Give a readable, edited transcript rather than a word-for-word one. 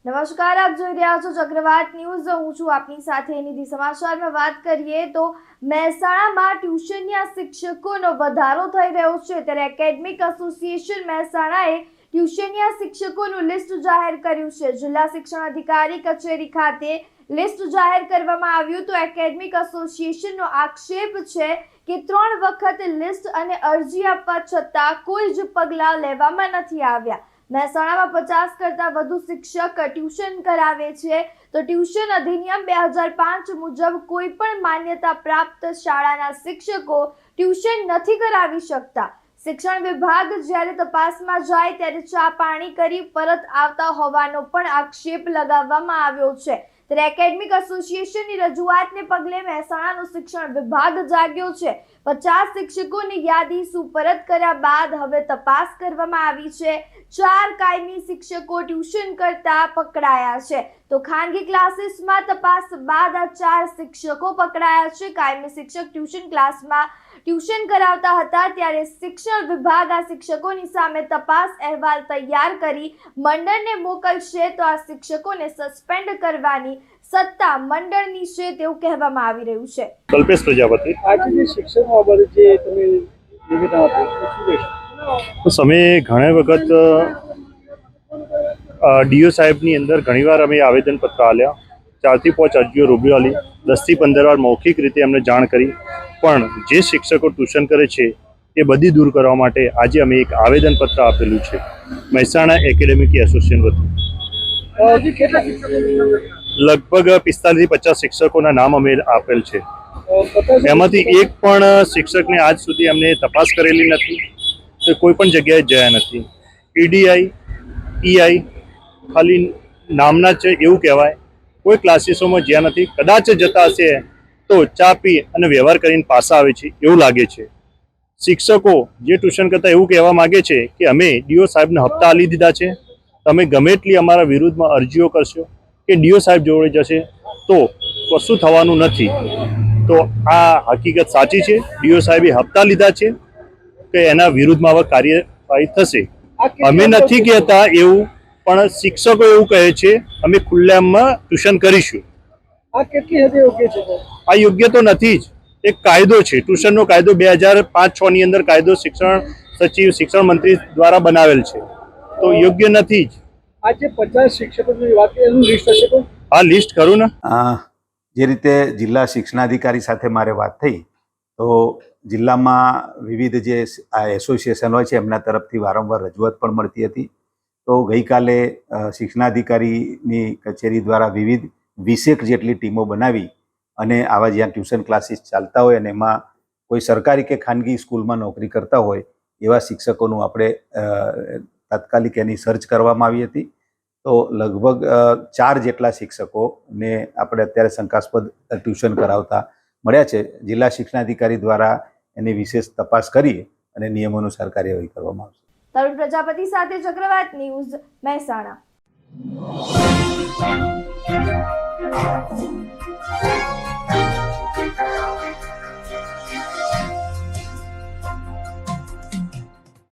નમસ્કાર, આપ જોઈ રહ્યા છો ચક્રવાત ન્યૂઝ। હું છું આપની સાથે નિધિ। સમાચારમાં વાત કરીએ તો મહેસાણામાં ટ્યુશનના શિક્ષકોનો વધારો થઈ રહ્યો છે, ત્યારે એકેડેમિક એસોસિએશન મહેસાણાએ ટ્યુશનના શિક્ષકોનું લિસ્ટ જાહેર કર્યું છે। જિલ્લા શિક્ષણ અધિકારી કચેરી ખાતે લિસ્ટ જાહેર કરવામાં આવ્યું તો એકેડેમિક એસોસિએશનનો આક્ષેપ છે કે 3 વખત લિસ્ટ અને અરજી આપવા છતાં કોઈ જ પગલાં લેવામાં નથી આવ્યા। મહેસાણામાં 50 કરતાં વધુ શિક્ષક ટ્યુશન કરાવે છે, તો ટ્યુશન અધિનિયમ 2005 મુજબ કોઈ પણ માન્યતા પ્રાપ્ત શાળાના શિક્ષકો ટ્યુશન નથી કરાવી શકતા। શિક્ષણ વિભાગ જ્યારે તપાસમાં જાય ત્યારે ચા પાણી કરી પરત આવતા હોવાનો પણ આક્ષેપ લગાવવામાં આવ્યો છે। ત્યારે એકેડેમિક એસોસિએશનની રજૂઆતને પગલે મહેસાણાનો શિક્ષણ વિભાગ જાગ્યો છે। 50 શિક્ષકોની યાદી સુપરત કર્યા બાદ હવે તપાસ કરવામાં આવી છે। 4 કાયમી શિક્ષકો ટ્યુશન કરતા પકડાયા છે, તો ખાનગી ક્લાસીસમાં તપાસ બાદ આ 4 શિક્ષકો પકડાયા છે। કાયમી શિક્ષક ટ્યુશન ક્લાસમાં ટ્યુશન કરાવતા હતા ત્યારે શિક્ષણ વિભાગ આ શિક્ષકોની સામે તપાસ અહેવાલ તૈયાર કરી મંડળને મોકલશે, તો આ શિક્ષકોને સસ્પેન્ડ કરવાની સત્તા મંડળની છે તેવું કહેવામાં આવી રહ્યું છે। કલ્પેશ પ્રજાપતિ। આજે જે શિક્ષણ બાબતે જે તમે નિવેદન આપ્યું શું કહેશો? તો અમે ઘણી વખત ડીઓ સાહેબની અંદર ઘણીવાર અમે આવેદનપત્ર આપ્યા, 4 થી 5 અરજીઓ રૂબરૂ આલી, 10 થી 15 વાર મૌખિક રીતે એમને જાણ કરી, પણ જે શિક્ષકો ટ્યુશન કરે છે એ બધી દૂર કરવા માટે આજે અમે એક આવેદનપત્ર આપેલું છે મહેસાણા એકેડેમિક એસોસિએશન વતી। હજી કેટલા શિક્ષકો? લગભગ 45 થી 50 શિક્ષકોના નામ અમે આપેલ છે। એમાંથી એક પણ શિક્ષકને આજ સુધી અમને તપાસ કરેલી નથી, તો કોઈ પણ જગ્યાએ ગયા નથી। ઈડીઆઈ ઈઆઈ ખાલી નામના છે એવું કહેવાય, કોઈ ક્લાસીસોમાં જ્યાં નથી, કદાચ જતા હશે તો ચા પી અને વ્યવહાર કરીને પાછા આવે છે એવું લાગે છે। શિક્ષકો જે ટ્યુશન કરતા એવું કહેવા માગે છે કે અમે ડીઓ સાહેબને હપ્તા આલી દીધા છે, તમે ગમે એટલી અમારા વિરુદ્ધમાં અરજીઓ કરશો કે ડીઓ સાહેબ જોડે જશે તો કશું થવાનું નથી। તો આ હકીકત સાચી છે, ડીઓ સાહેબે હપ્તા લીધા છે કે એના વિરુદ્ધમાં હવે કાર્યવાહી થશે। અમે નથી કહેતા એવું, પણ શિક્ષકો એવું કહે છે અમે ખુલ્લામાં ટ્યુશન કરીશું। આ કેટલી હદે યોગ્ય છે? આ યોગ્ય તો નથી જ, એક કાયદો છે, ટ્યુશનનો કાયદો 2005-6 ની અંદર કાયદો શિક્ષણ સચિવ શિક્ષણ મંત્રી દ્વારા બનાવેલ છે, તો યોગ્ય નથી જ। આજે 50 શિક્ષકોની વાત એનું લિસ્ટ હશે તો? હા, લિસ્ટ કરું ને। જે રીતે જિલ્લા શિક્ષણાધિકારી સાથે મારે વાત થઈ તો જિલ્લામાં વિવિધ જે આ એસોસિએશન હોય છે એમના તરફથી વારંવાર રજૂઆત પણ મળતી હતી। તો ગઈકાલે શિક્ષણાધિકારીની કચેરી દ્વારા વિવિધ 20 જેટલી ટીમો બનાવી અને આવા જ્યાં ટ્યુશન ક્લાસીસ ચાલતા હોય અને એમાં કોઈ સરકારી કે ખાનગી સ્કૂલમાં નોકરી કરતા હોય એવા શિક્ષકોનું આપણે તાત્કાલિક એની સર્ચ કરવામાં આવી હતી। તો લગભગ 4 જેટલા શિક્ષકોને આપણે અત્યારે શંકાસ્પદ ટ્યુશન કરાવતા મળ્યા છે। જિલ્લા શિક્ષણાધિકારી દ્વારા એની વિશેષ તપાસ કરી અને નિયમ અનુસાર કાર્યવાહી કરવામાં આવશે। તરુણ પ્રજાપતિ સાથે ચક્રવાત ન્યૂઝ, મહેસાણા।